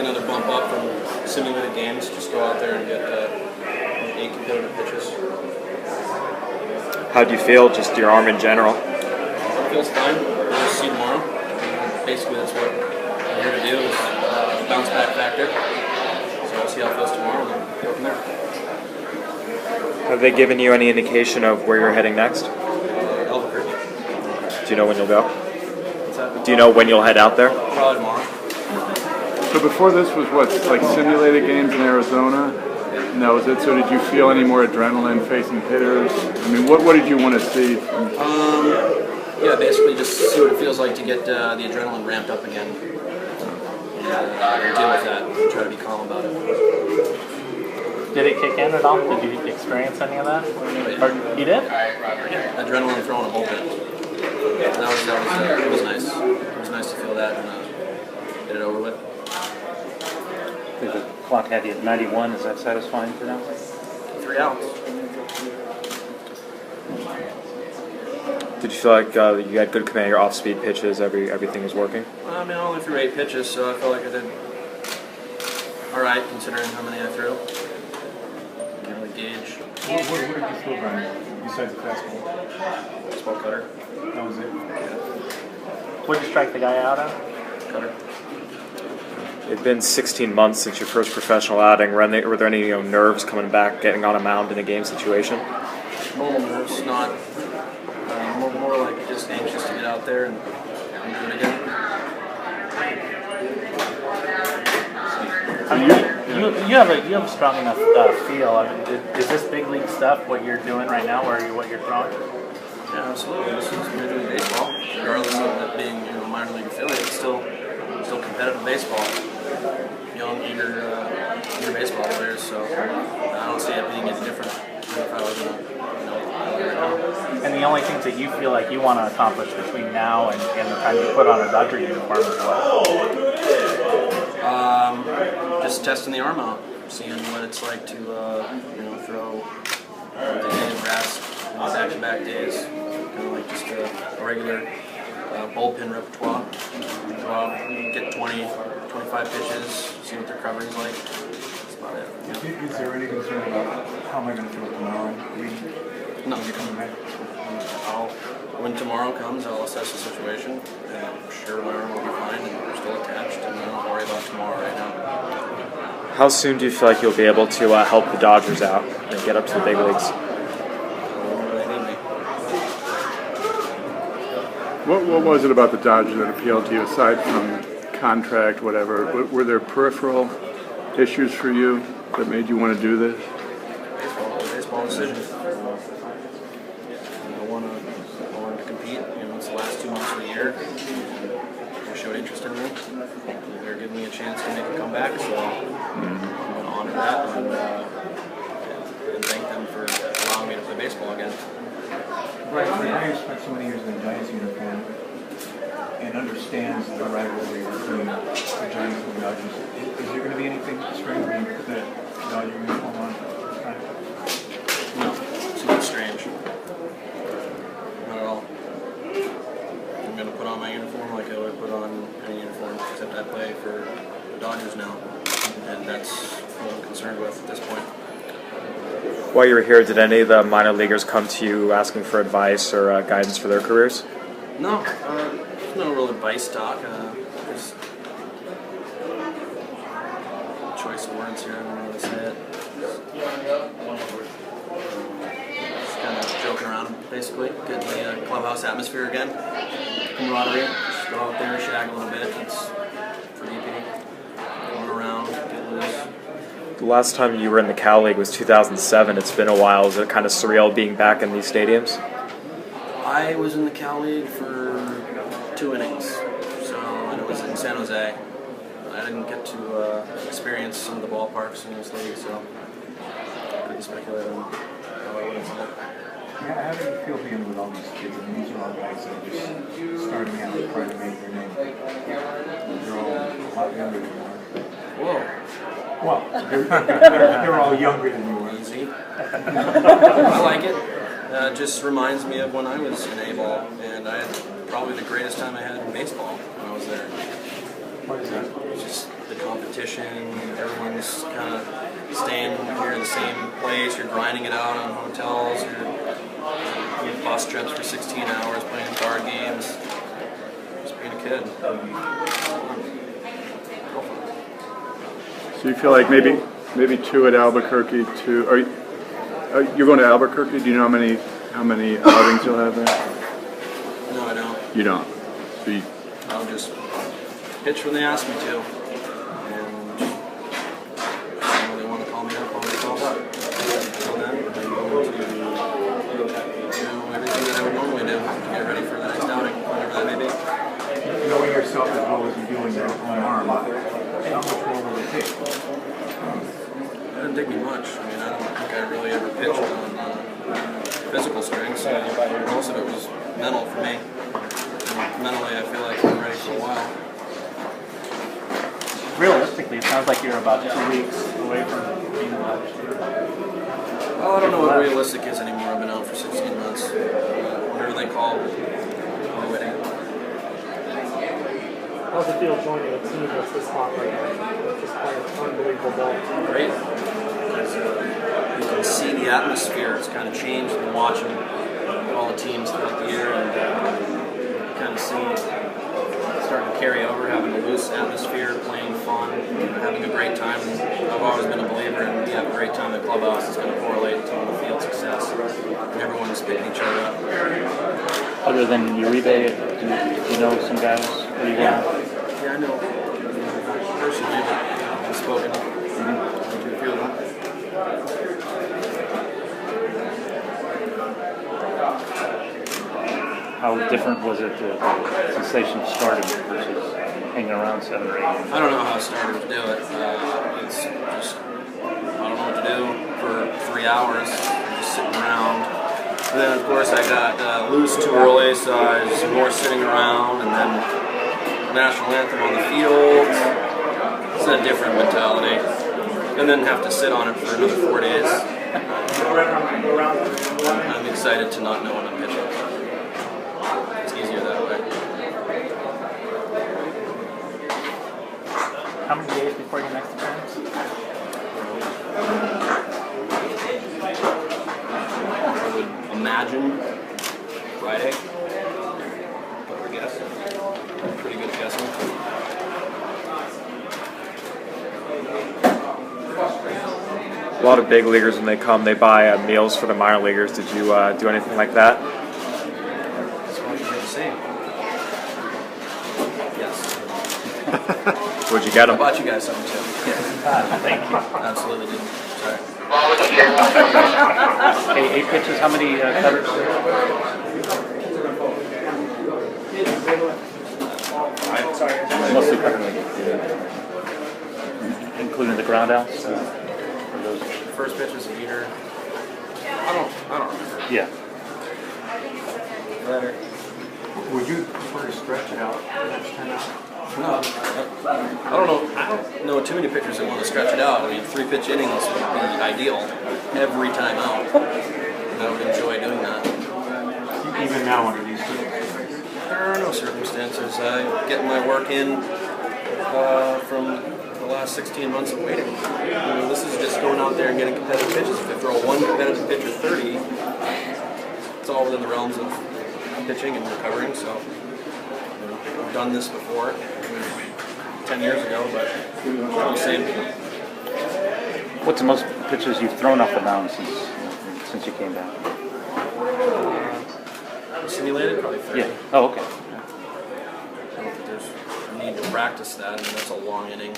another bump up from simulated games. Just go out there and get 8 competitive pitches. How do you feel, just your arm in general? It feels fine. We'll see tomorrow. Basically, that's what I'm here to do, is bounce back factor. So we'll see how it feels tomorrow and then go from there. Have they given you any indication of where you're heading next? Albuquerque. Do you know when you'll go? What's that? Do you know when you'll head out there? Probably tomorrow. So before this was what, like simulated games in Arizona? And that was it. So did you feel any more adrenaline facing hitters? I mean, what did you want to see? Yeah, basically just see what it feels like to get the adrenaline ramped up again. And deal with that. Try to be calm about it. Did it kick in at all? Did you experience any of that? Or you did? Yeah, adrenaline throwing a bullpen. It was nice. It was nice to feel that and get it over with. The clock had you at 91. Is that satisfying for now? 3 outs. Did you feel like you had good command of your off-speed pitches? Everything was working? I mean, I only threw 8 pitches, so I felt like I did all right considering how many I threw. Can't really gauge. What did you throw, Brian, besides the fastball? Baseball cutter. That was it? What did you strike the guy out on? Cutter. It's been 16 months since your first professional outing. Were there any nerves coming back, getting on a mound in a game situation? Normal nerves, not more like just anxious to get out there and do it again. I mean, you have a strong enough feel. I mean, is this big league stuff what you're doing right now, or what you're throwing? Yeah, absolutely. This is Major League Baseball, regardless of it being a minor league affiliate. It's still competitive baseball. Young, eager baseball players. So I don't see it being any different if I was in right now. And the only things that you feel like you want to accomplish between now and the time you put on a Dodger uniform is what? Just testing the arm out, seeing what it's like to throw the game rest back-to-back days, kind of like just a regular bullpen repertoire. Go out, get 20, 25 pitches, see what their coverage is like. That's about it. Yeah. Is there any concern about how am I going to feel tomorrow? No. When you're coming back? When tomorrow comes, I'll assess the situation, and I'm sure my arm will be fine, and we're still attached, and I don't worry about tomorrow right now. How soon do you feel like you'll be able to help the Dodgers out and get up to the big leagues? What was it about the Dodgers that appealed to you, aside from contract, whatever? Were there peripheral issues for you that made you want to do this? Baseball decision. I wanted to compete. It's the last 2 months of the year. They showed interest in me. They're giving me a chance to make a comeback, so I'm going to honor that and thank them for allowing me to play baseball again. Right, for a guy who spent so many years in the Giants uniform and understands the rivalry between the Giants and the Dodgers, is there going to be anything strange when you put that Dodger uniform on? No, it's not strange. Not at all. I'm going to put on my uniform like I would put on any uniform, except I play for the Dodgers now, and that's what I'm concerned with at this point. While you were here, did any of the minor leaguers come to you asking for advice or guidance for their careers? No, there's no real advice talk. There's choice of words here, I don't know how to say it. Just kind of joking around, basically. Getting the clubhouse atmosphere again. Camaraderie. Just go out there, shag a little bit. It's pretty easy. Going around, get loose. The last time you were in the Cal League was 2007. It's been a while. Is it kind of surreal being back in these stadiums? I was in the Cal League for 2 innings, and it was in San Jose. I didn't get to experience some of the ballparks in this league, so I couldn't speculate on how I would have felt. How do you feel being with all these kids? I mean, these are all guys that are just starting out and trying to make their name. They're all a lot younger than you are. Whoa. Well, they're all younger than you are. Easy. I like it. It just reminds me of when I was in A-ball, and I had probably the greatest time I had in baseball when I was there. What is that? It's just the competition. Everyone's kind of staying here in the same place. You're grinding it out on hotels. You're bus trips for 16 hours playing card games. Just being a kid. So you feel like maybe 2 at Albuquerque, 2. You're going to Albuquerque? Do you know how many outings you'll have there? No, I don't. You don't. So you, I'll just pitch when they ask me to. And when they want to call me up, I'll call up. Until then, I'm going to do everything that I would normally do to get ready for the next outing, whatever that may be. Knowing yourself as well as you do in your own arm, how much more will it take? It didn't take me much. I mean, I don't think I really ever pitched on physical strength, so most of it was mental for me. And mentally, I feel like I'm ready for a while. Realistically, it sounds like you're about 2 weeks away from being allowed to. Well, I don't know what realistic is anymore. I've been out for 16 months. Whatever they call my wedding. How's it feel joining a team that's this hot right now? Just playing unbelievable ball. Great. Because, you can see the atmosphere. It's kind of changed from watching all the teams throughout the year, and you kind of see it starting to carry over, having a loose atmosphere, playing fun, having a great time. I've always been a believer in you have a great time in the clubhouse. It's going to correlate to the field success. Everyone's picking each other up. Other than Uribe, do you know some guys pretty well? Yeah, I know. Personally, I've spoken to a few of them. How different was it, the sensation of starting versus hanging around 7 or 8 years? I don't know how starters do it. It's just, I don't know what to do for 3 hours, just sitting around. And then, of course, I got loose too early, so I was more sitting around, and then the national anthem on the field. It's a different mentality. And then have to sit on it for another 4 days. I'm excited to not know when I'm pitching. It's easier that way. How many days before your next appearance? I would imagine Friday. But I guess. Pretty good guessing. A lot of big leaguers, when they come, they buy meals for the minor leaguers. Did you do anything like that? That's what you the same. Yes. Where'd you get I them? bought you guys something too. Yes. Thank you. Absolutely didn't. Sorry. Hey, 8 pitches, how many cutters? Mostly cutter, including the ground outs? First pitch was a heater. I don't remember. Yeah. Better. Would you prefer to stretch it out the next 10 out? No. I don't know. I don't know too many pitchers that want to stretch it out. I mean, 3-pitch innings would be ideal every time out. And I would enjoy doing that. Even now under these circumstances? There are no circumstances. I get my work in from the last 16 months of waiting. This is just going out there and getting competitive pitches. If I throw one competitive pitch or 30, it's all within the realms of pitching and recovering. So I've done this before, 10 years ago, but I'm the same. What's the most pitches you've thrown off the mound since you came back? Simulated, probably 30. Yeah. Oh, okay. I don't think there's a need to practice that. I mean, that's a long inning.